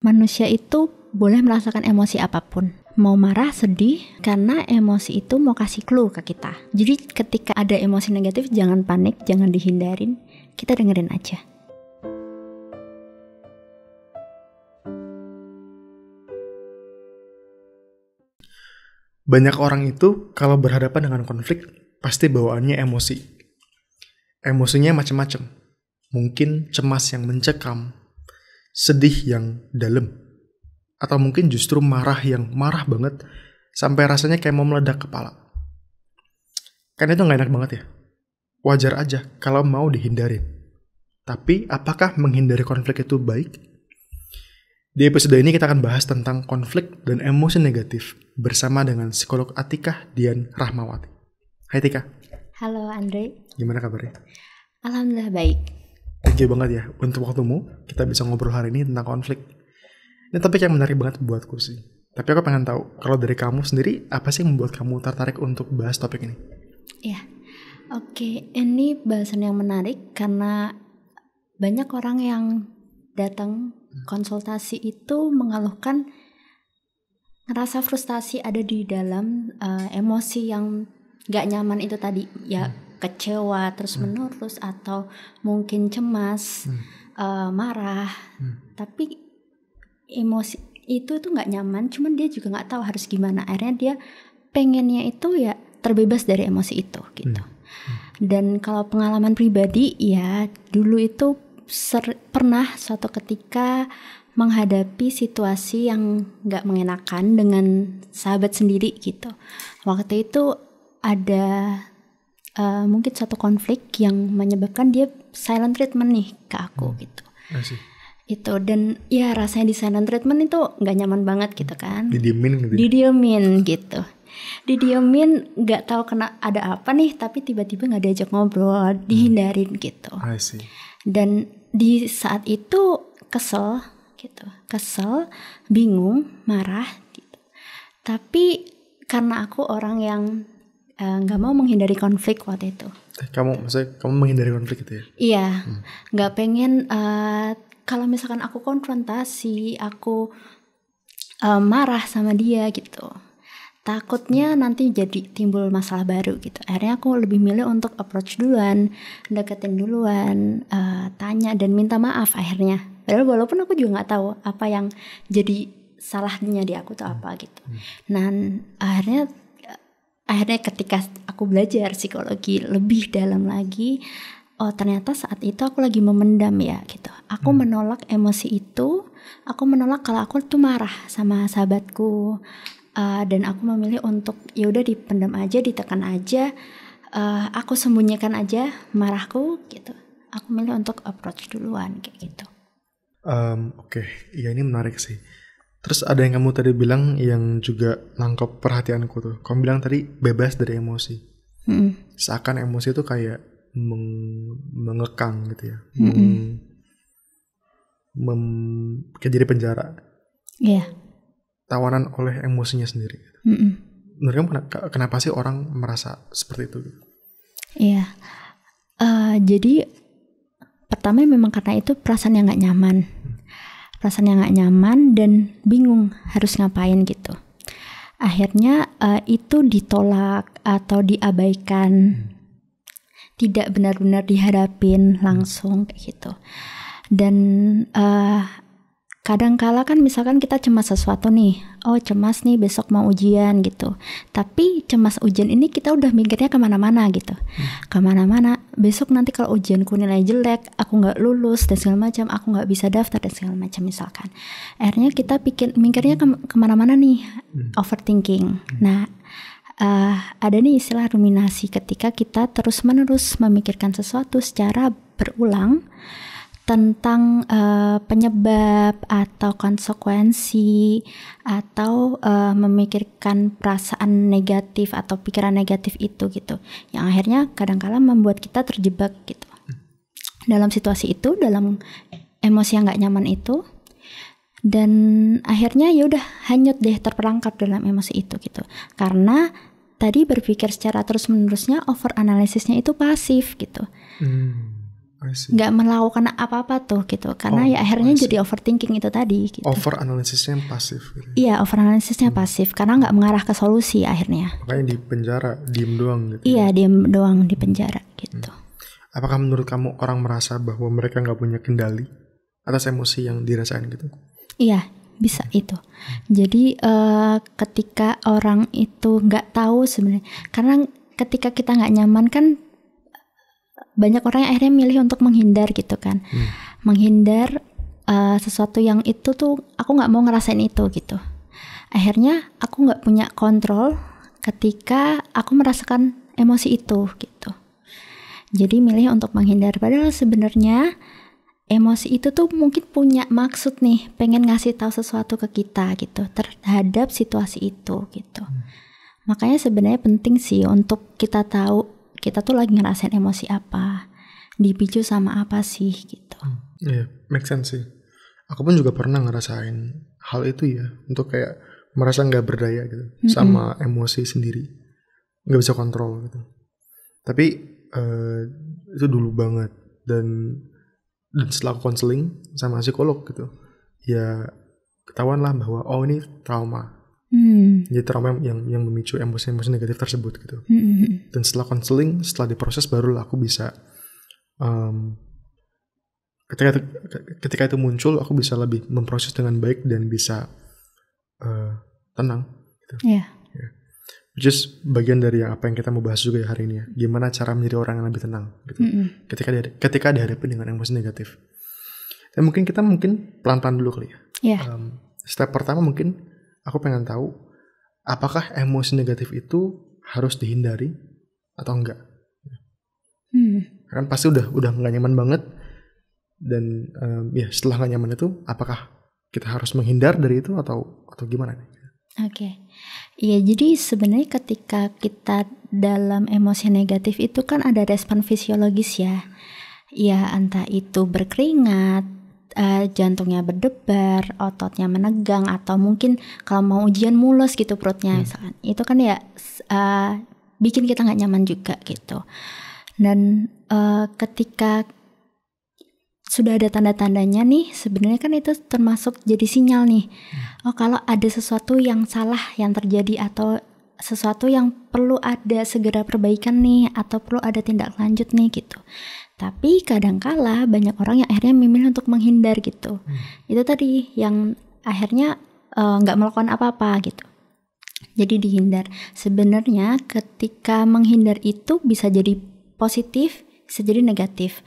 manusia itu boleh merasakan emosi apapun. Mau marah, sedih, karena emosi itu mau kasih clue ke kita. Jadi ketika ada emosi negatif, jangan panik, jangan dihindarin, kita dengerin aja. Banyak orang itu kalau berhadapan dengan konflik pasti bawaannya emosi. Emosinya macam-macam. Mungkin cemas yang mencekam, sedih yang dalam, atau mungkin justru marah yang marah banget sampai rasanya kayak mau meledak kepala. Kan itu gak enak banget ya. Wajar aja kalau mau dihindarin. Tapi apakah menghindari konflik itu baik? Di episode ini kita akan bahas tentang konflik dan emosi negatif bersama dengan psikolog Atikah Dian Rahmawati. Hai Tika. Halo Andre. Gimana kabarnya? Alhamdulillah baik. Thank you banget ya untuk waktumu. Kita bisa ngobrol hari ini tentang konflik. Ini topik yang menarik banget buatku sih. Tapi aku pengen tahu, kalau dari kamu sendiri, apa sih yang membuat kamu tertarik untuk bahas topik ini? Ya, oke. Ini bahasan yang menarik karena banyak orang yang datang konsultasi itu mengeluhkan ngerasa frustasi ada di dalam emosi yang gak nyaman itu tadi. Ya, kecewa terus menerus atau mungkin cemas, marah. Tapi emosi itu tuh nggak nyaman, cuman dia juga nggak tahu harus gimana. Akhirnya dia pengennya itu ya terbebas dari emosi itu gitu. Dan kalau pengalaman pribadi ya dulu itu pernah suatu ketika menghadapi situasi yang nggak mengenakan dengan sahabat sendiri gitu. Waktu itu ada mungkin suatu konflik yang menyebabkan dia silent treatment nih ke aku gitu. Itu dan ya rasanya di silent treatment itu nggak nyaman banget gitu kan. Didiemin gitu. Didiemin nggak tahu kena ada apa nih, tapi tiba-tiba nggak diajak ngobrol, dihindarin gitu. Dan di saat itu kesel gitu, bingung, marah gitu. Tapi karena aku orang yang nggak mau menghindari konflik waktu itu. Kamu menghindari konflik itu ya? Iya, nggak pengen. Kalau misalkan aku konfrontasi, aku marah sama dia gitu, takutnya nanti jadi timbul masalah baru gitu. Akhirnya aku lebih milih untuk approach duluan, deketin duluan, tanya dan minta maaf akhirnya. Padahal walaupun aku juga nggak tahu apa yang jadi salahnya di aku tuh apa gitu. Dan akhirnya ketika aku belajar psikologi lebih dalam lagi, oh ternyata saat itu aku lagi memendam ya gitu. Aku menolak emosi itu. Aku menolak kalau aku tuh marah sama sahabatku. Dan aku memilih untuk ya udah dipendam aja, ditekan aja. Aku sembunyikan aja marahku gitu. Aku milih untuk approach duluan kayak gitu. Oke. Ya ini menarik sih. Terus ada yang kamu tadi bilang yang juga nangkep perhatianku tuh. Kamu bilang tadi bebas dari emosi. Seakan emosi itu kayak mengekang gitu ya, kayak jadi penjara, tawanan oleh emosinya sendiri. Menurut kamu kenapa sih orang merasa seperti itu? Iya, jadi pertama memang karena itu perasaan yang nggak nyaman, dan bingung harus ngapain gitu. Akhirnya itu ditolak atau diabaikan. Tidak benar-benar dihadapin langsung kayak gitu. Dan kadang-kala kan misalkan kita cemas sesuatu nih, oh cemas nih besok mau ujian gitu. Tapi cemas ujian ini kita udah mikirnya kemana-mana gitu. Kemana-mana, besok nanti kalau ujianku nilai jelek, aku gak lulus dan segala macam, aku gak bisa daftar dan segala macam misalkan. Akhirnya kita mikirnya kemana-mana nih, overthinking. Nah, ada nih istilah ruminasi ketika kita terus-menerus memikirkan sesuatu secara berulang tentang penyebab atau konsekuensi atau memikirkan perasaan negatif atau pikiran negatif itu gitu, yang akhirnya kadang-kala membuat kita terjebak gitu dalam situasi itu, dalam emosi yang nggak nyaman itu, dan akhirnya ya udah hanyut deh, terperangkap dalam emosi itu gitu. Karena tadi berpikir secara terus-menerusnya, over analisisnya itu pasif gitu. I see. nggak melakukan apa-apa tuh gitu, karena ya akhirnya jadi overthinking itu tadi gitu. Over analisisnya yang pasif gitu. Iya, over analisisnya pasif karena nggak mengarah ke solusi akhirnya. Makanya di penjara diem doang gitu. Iya, diem doang di penjara gitu. Apakah menurut kamu orang merasa bahwa mereka nggak punya kendali atas emosi yang dirasain gitu? Iya, bisa itu. Jadi ketika orang itu nggak tahu sebenarnya, karena ketika kita nggak nyaman kan banyak orang yang akhirnya milih untuk menghindar gitu kan. Menghindar sesuatu yang itu tuh aku nggak mau ngerasain itu gitu. Akhirnya aku nggak punya kontrol ketika aku merasakan emosi itu gitu. Jadi milih untuk menghindar, padahal sebenarnya emosi itu tuh mungkin punya maksud nih, pengen ngasih tahu sesuatu ke kita gitu terhadap situasi itu gitu. Makanya sebenarnya penting sih untuk kita tahu kita tuh lagi ngerasain emosi apa, dipicu sama apa sih gitu. Iya, make sense sih. Aku pun juga pernah ngerasain hal itu ya, untuk kayak merasa nggak berdaya gitu sama emosi sendiri, nggak bisa kontrol gitu. Tapi itu dulu banget, dan setelah konseling sama psikolog gitu, ya ketahuan lah bahwa ini trauma. Jadi trauma yang memicu emosi-emosi negatif tersebut gitu. Dan setelah konseling, setelah diproses, barulah aku bisa ketika itu muncul, aku bisa lebih memproses dengan baik dan bisa tenang gitu. Yeah. Which is bagian dari apa yang kita mau bahas juga ya hari ini ya. Gimana cara menjadi orang yang lebih tenang gitu. Ketika dihadapi dengan emosi negatif. Dan mungkin kita pelan-pelan dulu kali ya. Yeah. Step pertama mungkin aku pengen tahu, apakah emosi negatif itu harus dihindari atau enggak? Kan pasti udah nggak nyaman banget, dan ya setelah nggak nyaman itu, apakah kita harus menghindar dari itu atau gimana nih? Oke. Iya, jadi sebenarnya ketika kita dalam emosi negatif itu kan ada respon fisiologis ya. Ya entah itu berkeringat, jantungnya berdebar, ototnya menegang, atau mungkin kalau mau ujian mules gitu perutnya misalkan. Itu kan ya bikin kita nggak nyaman juga gitu. Dan ketika sudah ada tanda-tandanya nih, sebenarnya kan itu termasuk jadi sinyal nih. Kalau ada sesuatu yang salah yang terjadi, atau sesuatu yang perlu ada segera perbaikan nih, atau perlu ada tindak lanjut nih gitu. Tapi kadangkala banyak orang yang akhirnya memilih untuk menghindar gitu. Itu tadi yang akhirnya nggak melakukan apa-apa gitu. Jadi dihindar. Sebenarnya ketika menghindar itu bisa jadi positif, bisa jadi negatif.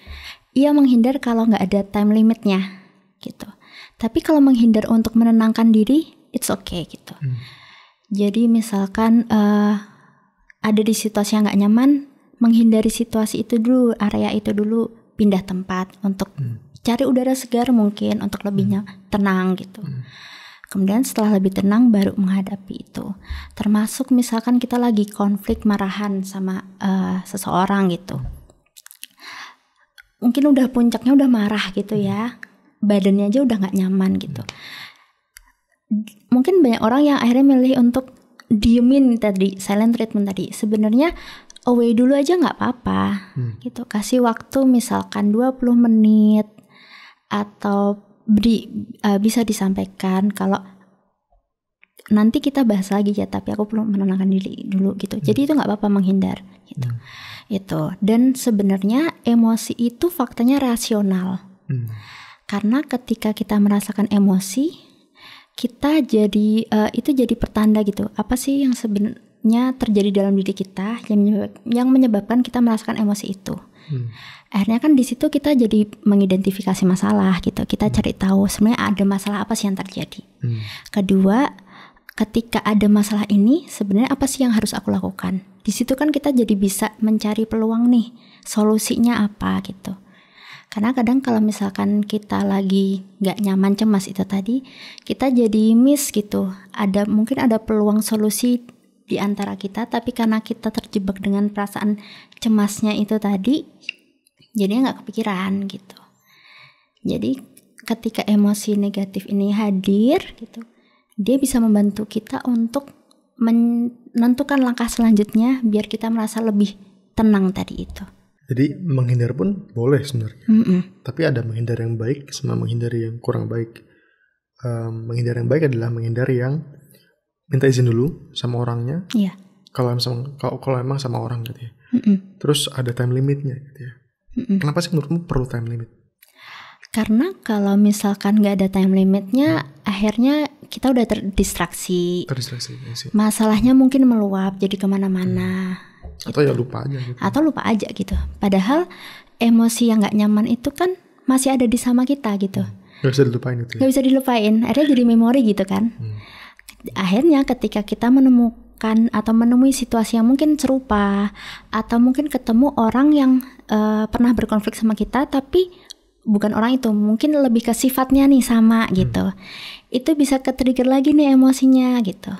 Ia menghindar kalau nggak ada time limitnya gitu. Tapi kalau menghindar untuk menenangkan diri, it's okay gitu. Jadi misalkan ada di situasi yang nggak nyaman, menghindari situasi itu dulu, area itu dulu, pindah tempat untuk cari udara segar mungkin, untuk lebih tenang gitu. Kemudian setelah lebih tenang baru menghadapi itu. Termasuk misalkan kita lagi konflik marahan sama seseorang gitu. Mungkin udah puncaknya udah marah gitu ya, badannya aja udah gak nyaman gitu. Mungkin banyak orang yang akhirnya milih untuk diemin tadi, silent treatment tadi. Sebenarnya away dulu aja gak apa-apa gitu. Kasih waktu misalkan 20 menit, atau bisa disampaikan kalau nanti kita bahas lagi ya, tapi aku perlu menenangkan diri dulu gitu. Jadi itu gak apa-apa menghindar gitu. Itu. Dan sebenarnya emosi itu faktanya rasional. Karena ketika kita merasakan emosi, kita jadi itu jadi pertanda gitu. Apa sih yang sebenarnya terjadi dalam diri kita yang menyebabkan kita merasakan emosi itu? Akhirnya kan di situ kita jadi mengidentifikasi masalah gitu. Kita cari tahu sebenarnya ada masalah apa sih yang terjadi. Kedua, ketika ada masalah ini, sebenarnya apa sih yang harus aku lakukan? Di situ kan kita jadi bisa mencari peluang nih, solusinya apa gitu. Karena kadang kalau misalkan kita lagi nggak nyaman, cemas itu tadi, kita jadi miss gitu. Mungkin ada peluang solusi di antara kita, tapi karena kita terjebak dengan perasaan cemasnya itu tadi, jadinya nggak kepikiran gitu. Jadi ketika emosi negatif ini hadir gitu, dia bisa membantu kita untuk menentukan langkah selanjutnya biar kita merasa lebih tenang tadi itu. Jadi menghindar pun boleh sebenarnya. Mm-mm. Tapi ada menghindar yang baik sama menghindari yang kurang baik. Menghindar yang baik adalah menghindar yang minta izin dulu sama orangnya. Iya. Kalau emang sama orang gitu ya. Mm-mm. Terus ada time limitnya gitu ya. Mm-mm. Kenapa sih menurutmu perlu time limit? Karena kalau misalkan nggak ada time limitnya, akhirnya kita udah terdistraksi. Terdistraksi ya sih. Masalahnya mungkin meluap jadi kemana-mana. Atau ya lupa aja gitu. Atau lupa aja gitu. Padahal emosi yang nggak nyaman itu kan masih ada di sama kita gitu. Gak bisa dilupain gitu ya. Nggak bisa dilupain. Akhirnya jadi memori gitu kan. Akhirnya ketika kita menemukan atau menemui situasi yang mungkin serupa, atau mungkin ketemu orang yang pernah berkonflik sama kita, tapi bukan orang itu, mungkin lebih ke sifatnya nih sama gitu. Itu bisa ke-trigger lagi nih emosinya gitu.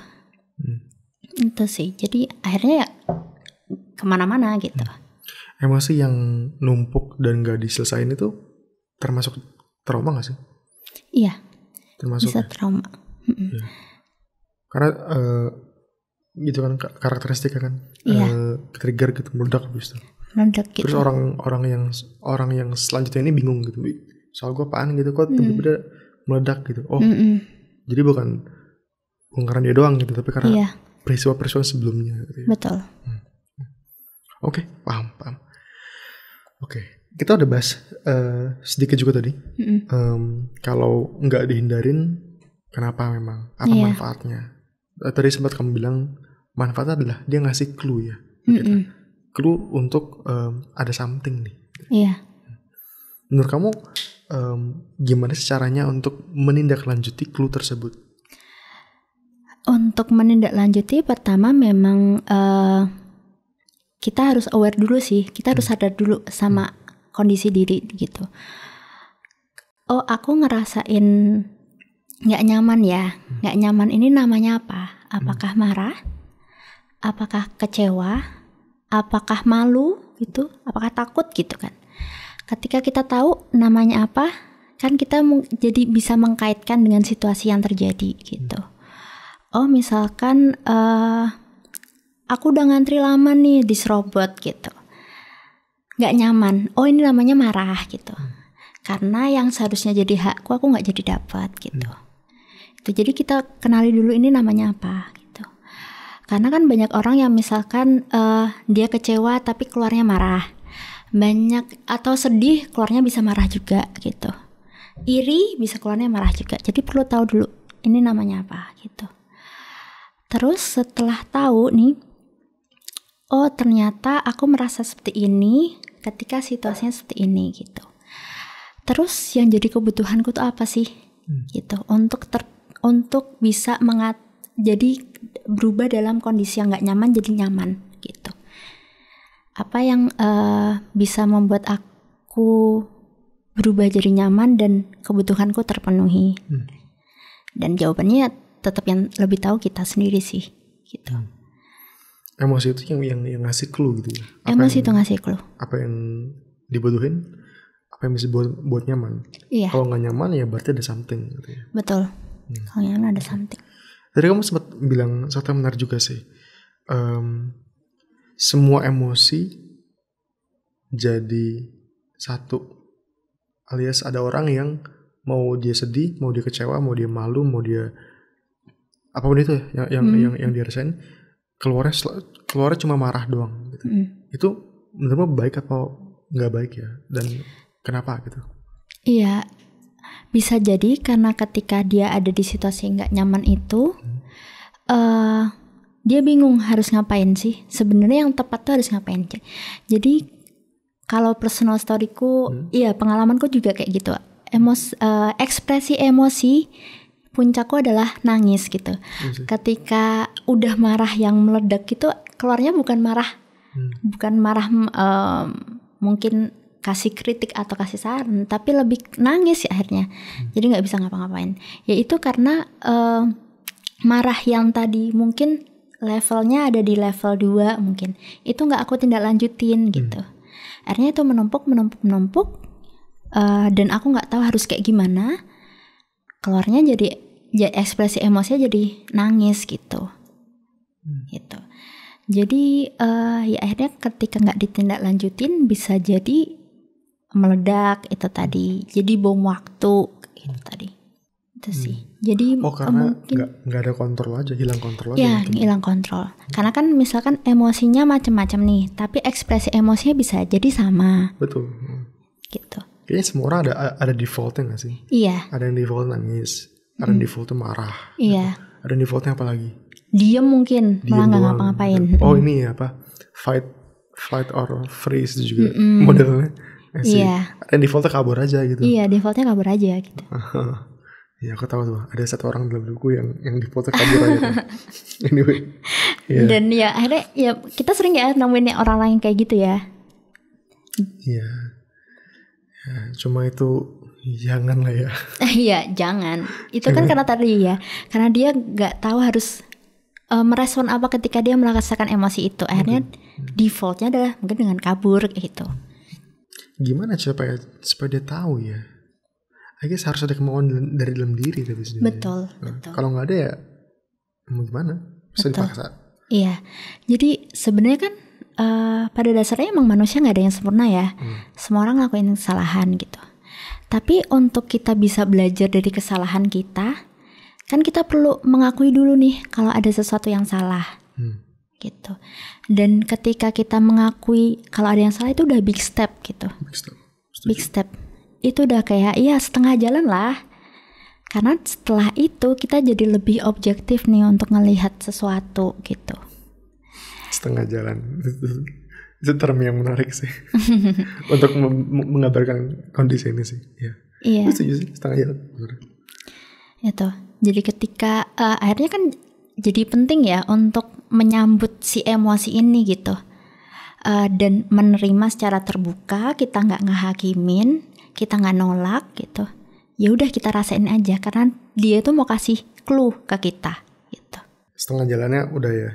Itu sih. Jadi akhirnya ya kemana-mana gitu. Emosi yang numpuk dan gak diselesain itu termasuk trauma gak sih? Iya. Termasuk Bisa ya? trauma. Ya. Karena gitu kan karakteristiknya kan. Iya. Trigger gitu, meledak habis itu. Meledak gitu. Terus orang yang selanjutnya ini bingung gitu. Soal gue apaan gitu, kok tiba-tiba meledak gitu. Oh, jadi bukan karena dia doang gitu, tapi karena peristiwa-peristiwa sebelumnya gitu ya. Betul. Oke, paham. Oke, kita udah bahas sedikit juga tadi. Kalau nggak dihindarin, kenapa memang? Apa manfaatnya? Tadi sempat kamu bilang manfaatnya adalah dia ngasih clue ya. Clue untuk ada something nih. Iya. Menurut kamu gimana sih caranya untuk menindaklanjuti clue tersebut? Untuk menindaklanjuti, pertama memang kita harus aware dulu sih. Kita harus sadar dulu sama kondisi diri gitu. Oh, aku ngerasain nggak nyaman ya. Nggak nyaman ini namanya apa? Apakah marah? Apakah kecewa? Apakah malu gitu? Apakah takut gitu kan? Ketika kita tahu namanya apa, kan kita jadi bisa mengkaitkan dengan situasi yang terjadi gitu. Oh, misalkan aku udah ngantri lama nih di Serobot gitu, nggak nyaman. Oh, ini namanya marah gitu. Karena yang seharusnya jadi hakku, aku nggak jadi dapat gitu. Itu jadi kita kenali dulu ini namanya apa gitu. Karena kan banyak orang yang misalkan dia kecewa tapi keluarnya marah, banyak atau sedih keluarnya bisa marah juga gitu. Iri bisa keluarnya marah juga. Jadi perlu tahu dulu ini namanya apa gitu. Terus setelah tahu nih, oh ternyata aku merasa seperti ini ketika situasinya seperti ini gitu. Terus yang jadi kebutuhanku tuh apa sih? Gitu. Untuk bisa jadi berubah dalam kondisi yang nggak nyaman jadi nyaman gitu. Apa yang bisa membuat aku berubah jadi nyaman dan kebutuhanku terpenuhi? Dan jawabannya tetap yang lebih tahu kita sendiri sih gitu. Emosi itu yang ngasih clue gitu ya. Emosi itu ngasih clue. Apa yang dibutuhin, apa yang bisa buat nyaman. Iya. Kalau nggak nyaman ya berarti ada something gitu ya. Betul. Kalau yang ada something. Tadi kamu sempat bilang sesuatu yang benar juga sih. Semua emosi jadi satu. Alias ada orang yang mau dia sedih, mau dia kecewa, mau dia malu, mau dia apapun itu ya, yang dia rasain, keluarnya cuma marah doang gitu. Itu menurutmu baik atau nggak baik ya, dan kenapa gitu? Iya, bisa jadi karena ketika dia ada di situasi yang nggak nyaman itu, dia bingung harus ngapain sih. Sebenarnya yang tepat tuh harus ngapain. Jadi kalau personal storyku, iya pengalamanku juga kayak gitu. Ekspresi emosi puncakku adalah nangis gitu. Ketika udah marah yang meledak itu, keluarnya bukan marah, mungkin kasih kritik atau kasih saran, tapi lebih nangis ya akhirnya. Jadi nggak bisa ngapa-ngapain. Yaitu karena marah yang tadi mungkin levelnya ada di level 2 mungkin, itu nggak aku tindak lanjutin gitu. Akhirnya itu menumpuk, dan aku nggak tahu harus kayak gimana. Keluarnya jadi ekspresi emosinya jadi nangis gitu. Gitu. Jadi ya akhirnya ketika nggak ditindaklanjutin bisa jadi meledak itu tadi. Jadi bom waktu itu tadi. Itu sih. Jadi karena mungkin nggak ada kontrol aja, hilang kontrol aja. ya hilang kontrol. Karena kan misalkan emosinya macam-macam nih, tapi ekspresi emosinya bisa jadi sama. Betul. Gitu. Kayaknya semua orang ada defaultnya nggak sih? Iya. Ada yang default nangis, ada yang defaultnya marah. Iya. Ada yang defaultnya apa lagi? Diem mungkin, malah nggak ngapa-ngapain. Oh ini ya apa? Fight or freeze itu juga modelnya. Iya. Ada yang defaultnya kabur aja gitu. Iya, defaultnya kabur aja gitu. Ya aku tahu tuh. Ada satu orang dalam buku yang defaultnya kabur aja. Anyway. Yeah. Dan ya akhirnya ya kita sering ya nemuin orang lain kayak gitu ya. Iya. Ya, cuma itu jangan lah ya. Iya, jangan. Itu kan karena tadi ya, karena dia nggak tahu harus merespon apa ketika dia merasakan emosi itu. Akhirnya defaultnya adalah mungkin dengan kabur gitu. Gimana supaya dia tahu ya? I guess harus ada kemauan dari dalam diri tapi sendiri. Betul. Kalau nggak ada ya mau gimana? Bisa dipaksa. Iya. Jadi sebenarnya kan pada dasarnya emang manusia nggak ada yang sempurna ya. Semua orang ngelakuin kesalahan gitu. Tapi untuk kita bisa belajar dari kesalahan kita, kan kita perlu mengakui dulu nih kalau ada sesuatu yang salah, gitu. Dan ketika kita mengakui kalau ada yang salah itu udah big step gitu. Big step. Itu udah kayak ya setengah jalan lah. Karena setelah itu kita jadi lebih objektif nih untuk ngelihat sesuatu gitu. Setengah jalan. Itu term yang menarik sih. Untuk mengabarkan kondisi ini sih. Ya. Iya. Itu setuju sih, setengah jalan. Itu. Jadi ketika akhirnya kan jadi penting ya untuk menyambut si emosi ini gitu. Dan menerima secara terbuka, kita nggak ngehakimin, kita nggak nolak gitu. Ya udah kita rasain aja karena dia tuh mau kasih clue ke kita gitu. Setengah jalannya udah ya.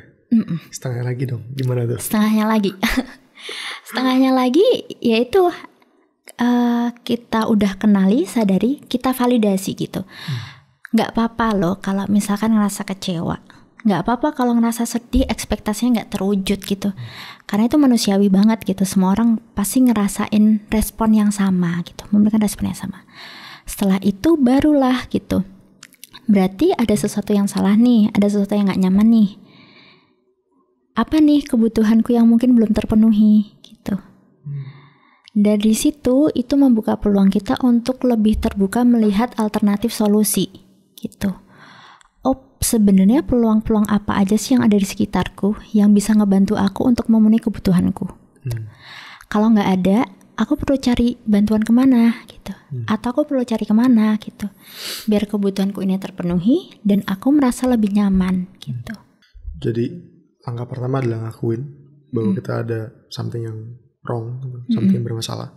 Setengah lagi dong. Gimana tuh? Setengahnya lagi. Setengahnya lagi yaitu kita udah kenali, sadari, kita validasi gitu. Gak apa-apa loh kalau misalkan ngerasa kecewa. Gak apa-apa kalau ngerasa sedih, ekspektasinya gak terwujud gitu. Karena itu manusiawi banget gitu. Semua orang pasti ngerasain respon yang sama gitu, memberikan respon yang sama. Setelah itu barulah gitu, berarti ada sesuatu yang salah nih, ada sesuatu yang gak nyaman nih. Apa nih kebutuhanku yang mungkin belum terpenuhi gitu. Dari situ itu membuka peluang kita untuk lebih terbuka melihat alternatif solusi gitu. Oh, sebenarnya peluang-peluang apa aja sih yang ada di sekitarku yang bisa ngebantu aku untuk memenuhi kebutuhanku. Kalau nggak ada, aku perlu cari bantuan kemana gitu. Atau aku perlu cari kemana gitu. Biar kebutuhanku ini terpenuhi dan aku merasa lebih nyaman gitu. Jadi langkah pertama adalah ngakuin bahwa kita ada something yang wrong, something yang bermasalah.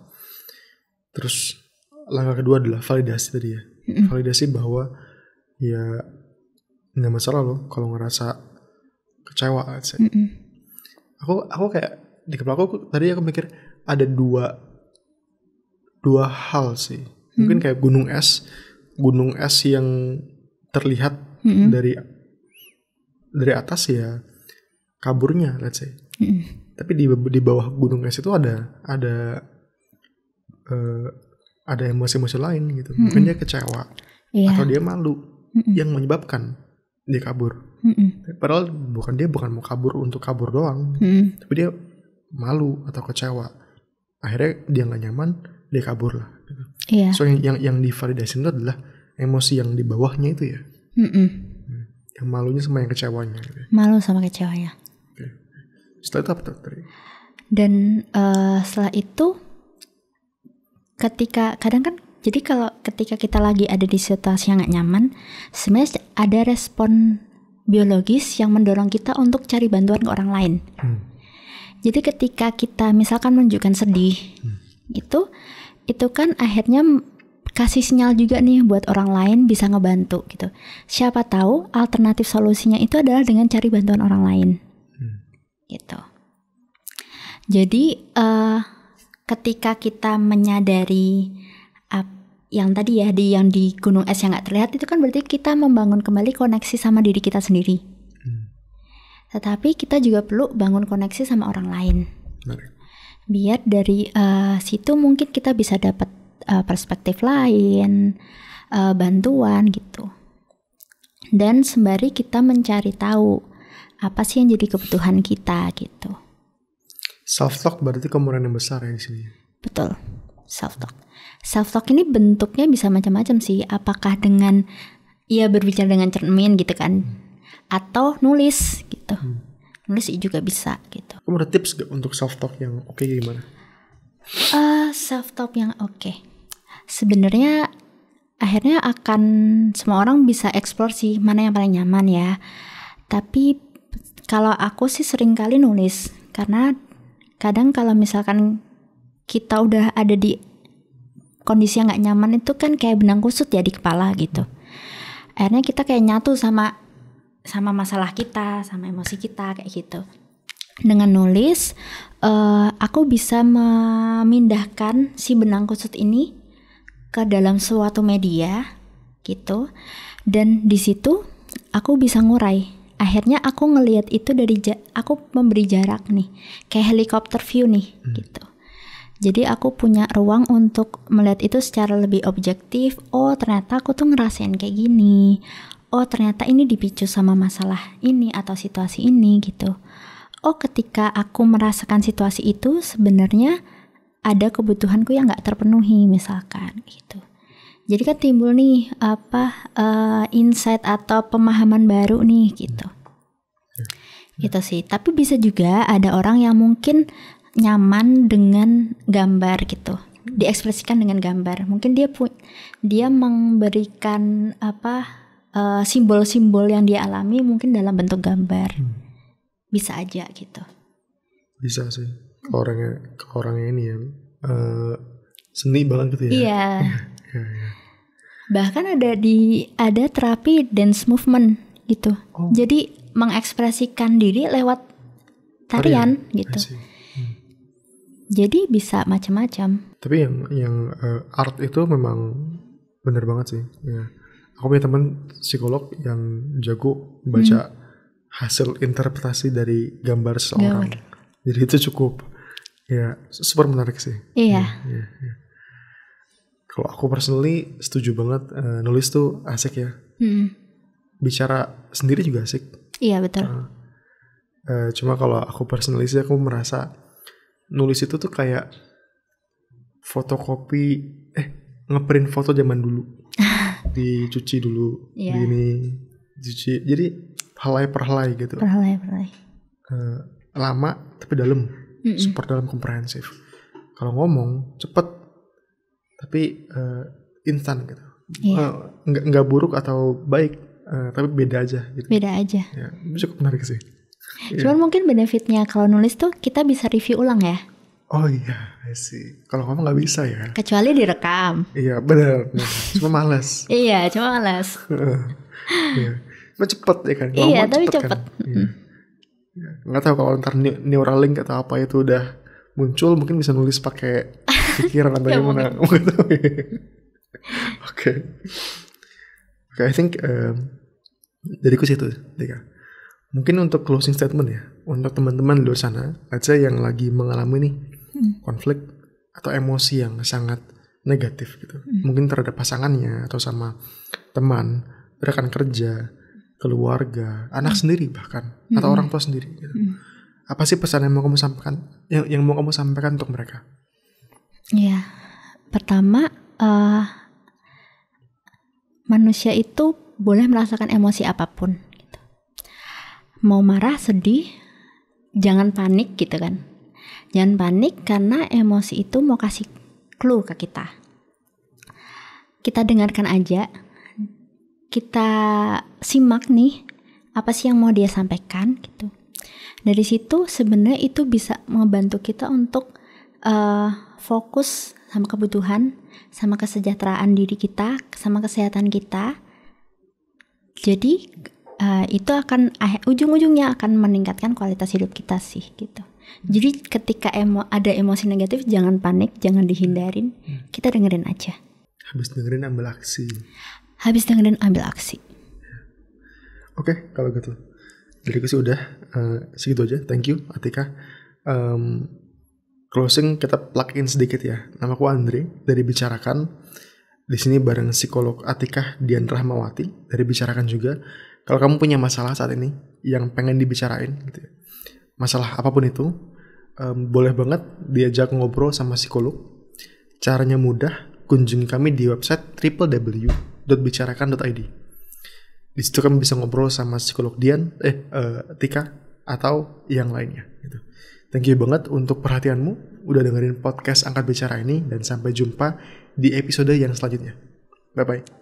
Terus langkah kedua adalah validasi tadi ya. Validasi bahwa ya nggak masalah loh kalau ngerasa kecewa. Aku kayak di kepala aku tadi aku mikir ada dua hal sih. Mungkin kayak gunung es yang terlihat dari atas ya kaburnya, let's say. Tapi di bawah gunung es itu ada emosi-emosi lain gitu. Mungkin dia kecewa atau dia malu yang menyebabkan dia kabur. Padahal bukan mau kabur untuk kabur doang, tapi dia malu atau kecewa. Akhirnya dia nggak nyaman, dia kabur lah. Gitu. Iya. So yang divalidasi itu adalah emosi yang di bawahnya itu ya. Yang malunya sama yang kecewanya. Gitu. Malu sama kecewanya. Okay. Setelah itu apa tadi? Dan setelah itu ketika kita lagi ada di situasi yang gak nyaman, sebenarnya ada respon biologis yang mendorong kita untuk cari bantuan ke orang lain. Jadi ketika kita misalkan menunjukkan sedih, itu kan akhirnya kasih sinyal juga nih buat orang lain bisa ngebantu gitu. Siapa tahu alternatif solusinya itu adalah dengan cari bantuan orang lain, gitu. Jadi ketika kita menyadari yang tadi ya yang di gunung es yang nggak terlihat itu kan berarti kita membangun kembali koneksi sama diri kita sendiri. Tetapi kita juga perlu bangun koneksi sama orang lain. Menarik. Biar dari situ mungkin kita bisa dapat perspektif lain, bantuan gitu. Dan sembari kita mencari tahu apa sih yang jadi kebutuhan kita gitu. Self talk berarti kemurahan yang besar ya di sini. Betul, self talk. Self talk ini bentuknya bisa macam-macam sih. Apakah dengan berbicara dengan cermin gitu kan, atau nulis gitu. Nulis juga bisa gitu. Kamu ada tips gak untuk self talk yang oke gimana? Self talk yang oke. Sebenarnya akhirnya akan semua orang bisa eksplor sih mana yang paling nyaman ya. Tapi kalau aku sih sering kali nulis, karena kadang kalau misalkan kita udah ada di kondisi yang gak nyaman itu kan kayak benang kusut ya di kepala gitu. Akhirnya kita kayak nyatu sama masalah kita, sama emosi kita kayak gitu. Dengan nulis, aku bisa memindahkan si benang kusut ini ke dalam suatu media gitu. Dan di situ aku bisa ngurai. Akhirnya aku ngelihat itu dari aku memberi jarak nih, kayak helikopter view nih gitu. Jadi aku punya ruang untuk melihat itu secara lebih objektif. Oh ternyata aku tuh ngerasain kayak gini. Oh ternyata ini dipicu sama masalah ini atau situasi ini gitu. Oh ketika aku merasakan situasi itu sebenarnya ada kebutuhanku yang gak terpenuhi misalkan gitu. Jadi kan timbul nih insight atau pemahaman baru nih gitu. Gitu sih. Tapi bisa juga ada orang yang mungkin nyaman dengan gambar gitu, diekspresikan dengan gambar. Mungkin dia memberikan simbol-simbol yang dia alami mungkin dalam bentuk gambar. Bisa aja gitu. Bisa sih. Kalau orangnya ini ya seni banget gitu ya. Iya. Bahkan ada terapi dance movement gitu. Jadi mengekspresikan diri lewat tarian gitu. Jadi bisa macam-macam. Tapi yang art itu memang bener banget sih. Ya. Aku punya teman psikolog yang jago baca hasil interpretasi dari gambar seseorang. Jadi itu cukup super menarik sih. Iya. Ya. Kalau aku personally setuju banget, nulis tuh asik ya. Bicara sendiri juga asik. Iya betul. Cuma kalau aku personally sih aku merasa nulis itu tuh kayak fotokopi ngeprint foto zaman dulu. Dicuci dulu, gini dicuci. Jadi helai per helai gitu. Perhelai. Lama tapi dalam, super dalam, komprehensif. Kalau ngomong cepet tapi instan gitu. Nggak buruk atau baik, tapi beda aja gitu. Beda aja. Ya, cukup menarik sih. Cuman mungkin benefitnya kalau nulis tuh kita bisa review ulang ya. Oh iya sih. Kalau ngomong nggak bisa ya. Kecuali direkam. Iya benar. Cuma malas. Iya cuma malas. Iya. Cuma cepet ya kan. Ngomong iya tapi cepet. Kan? Iya. Nggak tahu kalau ntar Neuralink atau apa itu udah muncul, mungkin bisa nulis pakai pikiran atau gimana. Nggak tahu. Oke. I think dariku situ, Dika. Mungkin untuk closing statement ya, untuk teman-teman di luar sana, let's say yang lagi mengalami nih konflik atau emosi yang sangat negatif gitu. Mungkin terhadap pasangannya atau sama teman, rekan kerja, keluarga, anak sendiri bahkan, atau orang tua sendiri gitu. Apa sih pesan yang mau kamu sampaikan, yang mau kamu sampaikan untuk mereka? Ya, pertama manusia itu boleh merasakan emosi apapun. Mau marah, sedih, jangan panik gitu kan. Jangan panik karena emosi itu mau kasih clue ke kita. Kita dengarkan aja. Kita simak nih apa sih yang mau dia sampaikan gitu. Dari situ sebenarnya itu bisa membantu kita untuk fokus sama kebutuhan, sama kesejahteraan diri kita, sama kesehatan kita. Jadi itu akan ujung-ujungnya akan meningkatkan kualitas hidup kita sih gitu. Jadi ketika ada emosi negatif jangan panik, jangan dihindarin, kita dengerin aja. Habis dengerin ambil aksi. Habis dengerin ambil aksi. Oke, kalau gitu Dari aku sih udah segitu aja. Thank you Atika. Closing kita plug in sedikit ya. Namaku Andre dari Bicarakan. Di sini bareng psikolog Atika Dian Rahmawati dari Bicarakan juga. Kalau kamu punya masalah saat ini yang pengen dibicarain gitu ya, masalah apapun itu, boleh banget diajak ngobrol sama psikolog. Caranya mudah, kunjungi kami di website www.bicarakan.id. Di situ kami bisa ngobrol sama psikolog Dian, Tika atau yang lainnya gitu. Thank you banget untuk perhatianmu, udah dengerin podcast Angkat Bicara ini, dan sampai jumpa di episode yang selanjutnya. Bye-bye.